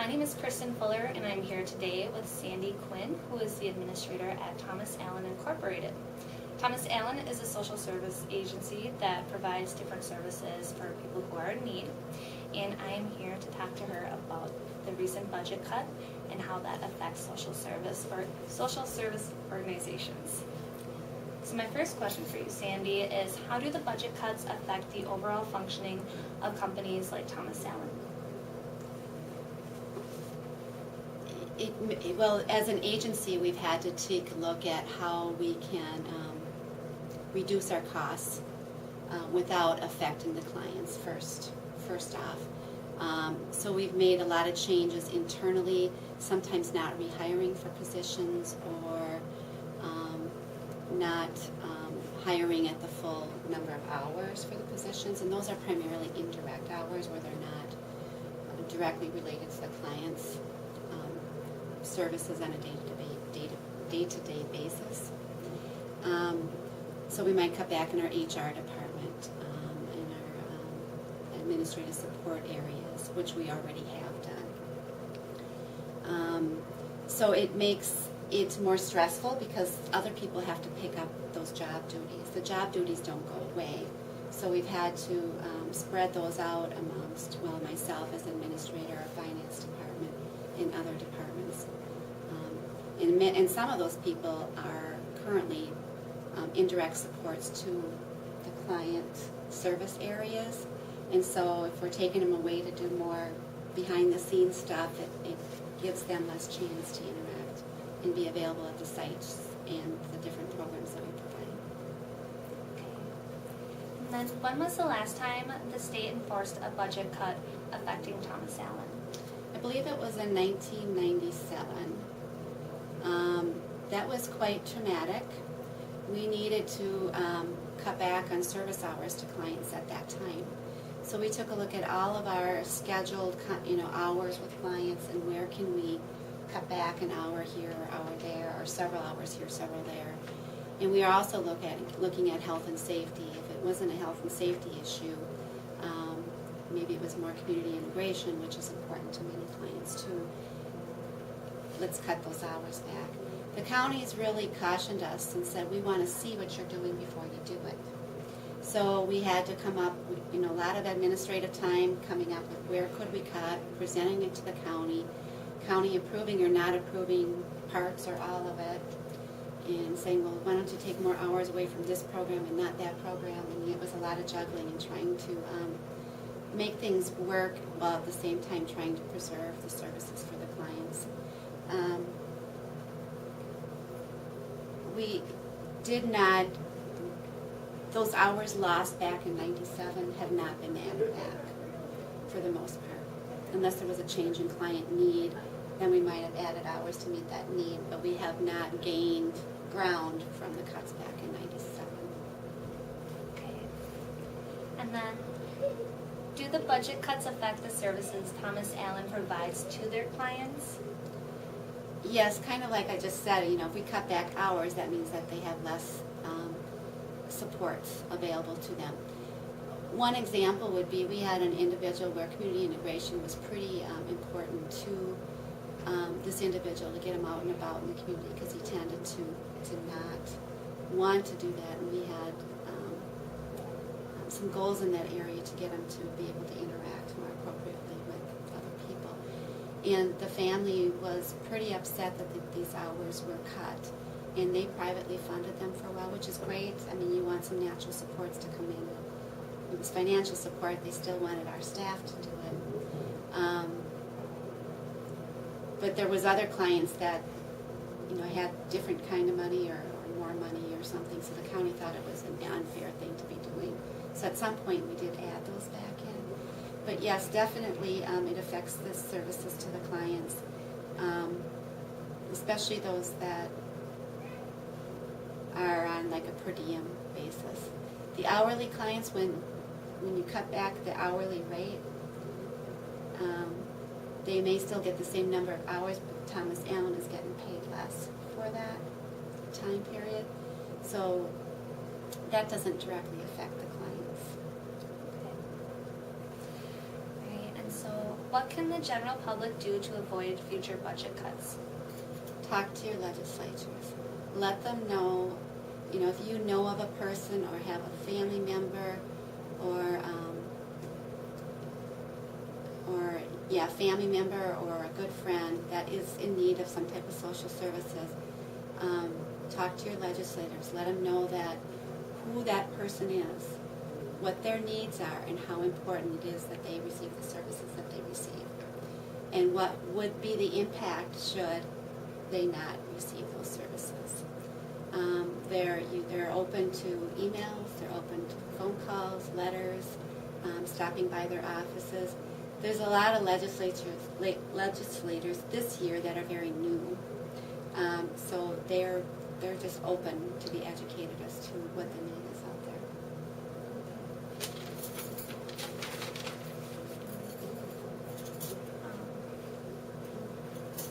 My name is Kristen Fuller, and I'm here today with Sandy Quinn, who is the administrator at Thomas Allen Incorporated. Thomas Allen is a social service agency that provides different services for people who are in need, and I am here to talk to her about the recent budget cut and how that affects social service organizations. So my first question for you, Sandy, is how do the budget cuts affect the overall functioning of companies like Thomas Allen? Well, as an agency, we've had to take a look at how we can reduce our costs without affecting the clients first off. So we've made a lot of changes internally, sometimes not rehiring for positions or not hiring at the full number of hours for the positions, and those are primarily indirect hours where they're not directly related to the client's services on a day-to-day basis. So we might cut back in our HR department, in our administrative support areas, which we already have done. So it makes it more stressful because other people have to pick up those job duties. The job duties don't go away. So we've had to spread those out amongst, myself as administrator, our finance department, and other departments. And some of those people are currently indirect supports to the client service areas. And so if we're taking them away to do more behind-the-scenes stuff, it gives them less chance to interact and be available at the sites and the different programs that we provide. Okay. And then when was the last time the state enforced a budget cut affecting Thomas Allen? I believe it was in 1997. That was quite traumatic. We needed to cut back on service hours to clients at that time. So we took a look at all of our scheduled hours with clients and where can we cut back an hour here or hour there, or several hours here, several there. And we are also looking at health and safety. If it wasn't a health and safety issue, maybe it was more community integration, which is important to many clients too. Let's cut those hours back. The county's really cautioned us and said, we want to see what you're doing before you do it. So we had to come up with a lot of administrative time coming up with where could we cut, presenting it to the county approving or not approving parts or all of it, and saying, well, why don't you take more hours away from this program and not that program? And it was a lot of juggling and trying to make things work while at the same time trying to preserve the services for the clients. We did not, those hours lost back in 97 have not been added back for the most part. Unless there was a change in client need, then we might have added hours to meet that need, but we have not gained ground from the cuts back in 97. Okay. And then, do the budget cuts affect the services Thomas Allen provides to their clients? Yes, kind of like I just said, if we cut back hours, that means that they have less supports available to them. One example would be we had an individual where community integration was pretty important to this individual to get him out and about in the community because he tended to not want to do that, and we had some goals in that area to get him to be able to interact more appropriately with other people. And the family was pretty upset that these hours were cut, and they privately funded them for a while, which is great. I mean, you want some natural supports to come in. It was financial support. They still wanted our staff to do it. But there was other clients that, had different kind of money or more money or something, so the county thought it was an unfair thing to be doing. So at some point we did add those back in. But yes, definitely it affects the services to the clients, especially those that are on like a per diem basis. The hourly clients, when you cut back the hourly rate, they may still get the same number of hours, but Thomas Allen is getting paid less for that time period. So that doesn't directly affect the clients. Okay. Right, and so What can the general public do to avoid future budget cuts? Talk to your legislatures. Let them know, if you know of a person or have a family member family member or a good friend that is in need of some type of social services, talk to your legislators. Let them know that who that person is, what their needs are, and how important it is that they receive the services that they receive, and what would be the impact should they not receive those services. They're open to emails, they're open to phone calls, letters, stopping by their offices. There's a lot of legislators this year that are very new, so they're just open to be educated as to what the need is out there.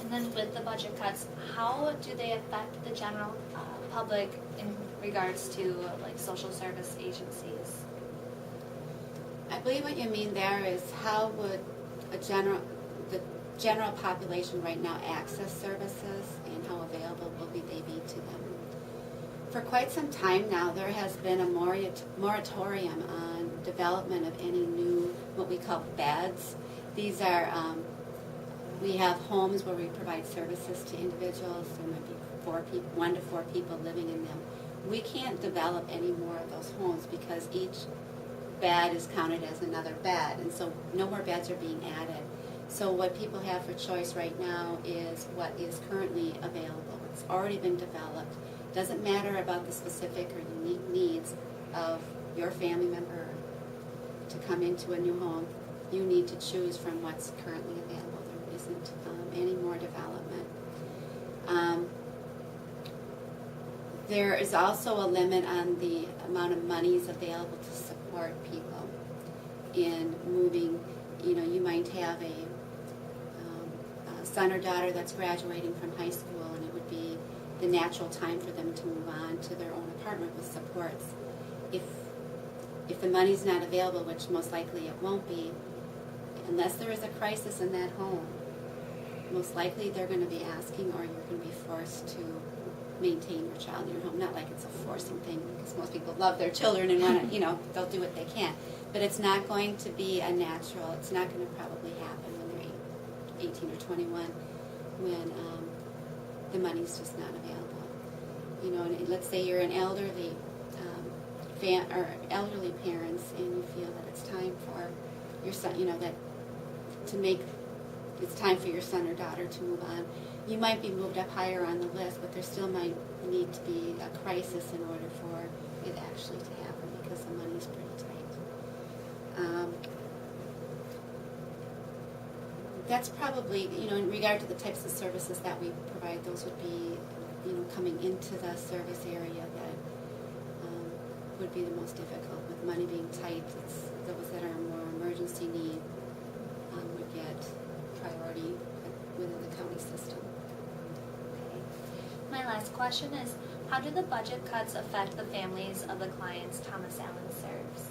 And then with the budget cuts, how do they affect the general public in regards to like social service agencies? I believe what you mean there is how would the general population right now access services and how available will they be to them. For quite some time now, there has been a moratorium on development of any new, what we call beds. These are, we have homes where we provide services to individuals. There might be 1 to 4 people living in them. We can't develop any more of those homes because each bed is counted as another bed, and so no more beds are being added. So what people have for choice right now is what is currently available. It's already been developed. Doesn't matter about the specific or unique needs of your family member to come into a new home. You need to choose from what's currently available. There isn't any more development. There is also a limit on the amount of monies available to support people in moving. You might have a son or daughter that's graduating from high school, and it would be the natural time for them to move on to their own apartment with supports. If the money's not available, which most likely it won't be, unless there is a crisis in that home, most likely they're going to be asking, or you're going to be forced to maintain your child in your home. Not like it's a forcing thing, because most people love their children and want to, they'll do what they can. But it's not going to be a natural, it's not going to probably happen when they're 18 or 21, when the money's just not available. And let's say you're an elderly or elderly parents, and you feel that it's time for your son, it's time for your son or daughter to move on. You might be moved up higher on the list, but there still might need to be a crisis in order for it actually to happen, because the money's pretty tight. That's probably, in regard to the types of services that we provide, those would be, coming into the service area that would be the most difficult. With money being tight, it's those that are more emergency need would get priority within the county system. Okay. My last question is, how do the budget cuts affect the families of the clients Thomas Allen serves?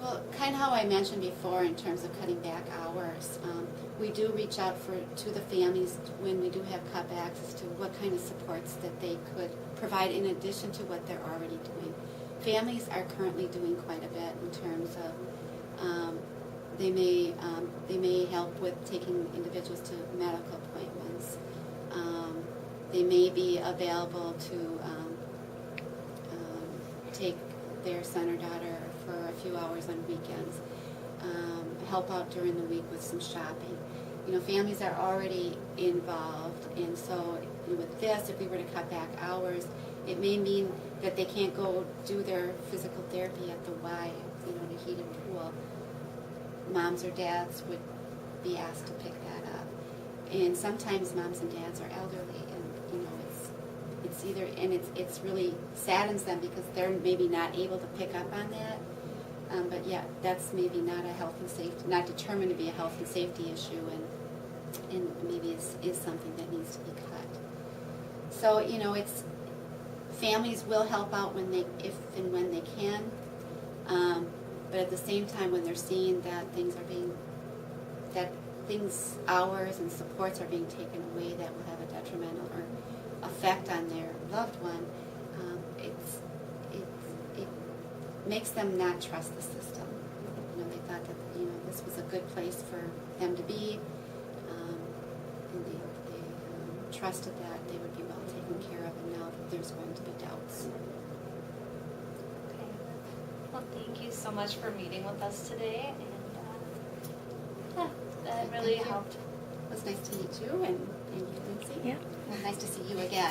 Well, kind of how I mentioned before in terms of cutting back hours, we do reach out to the families when we do have cutbacks as to what kind of supports that they could provide in addition to what they're already doing. Families are currently doing quite a bit in terms of they may help with taking individuals to medical appointments. They may be available to take their son or daughter for a few hours on weekends, help out during the week with some shopping. Families are already involved, and so with this, if we were to cut back hours, it may mean that they can't go do their physical therapy at the Y, in a heated pool. Moms or dads would be asked to pick that up. And sometimes moms and dads are elderly, and it's either, and it's really saddens them because they're maybe not able to pick up on that. But yeah, that's maybe not a health and safety, not determined to be a health and safety issue, and maybe is something that needs to be cut. So it's families will help out if and when they can. but at the same time, when they're seeing that hours and supports are being taken away that will have a detrimental or effect on their loved one, it makes them not trust the system. They thought that this was a good place for them to be, and they trusted that they would be well taken care of, and now there's going to be doubts. Okay. Well, thank you so much for meeting with us today, and that really Thank you. helped. It was nice to meet you, and you, Lindsay. Yeah. Well, nice to see you again.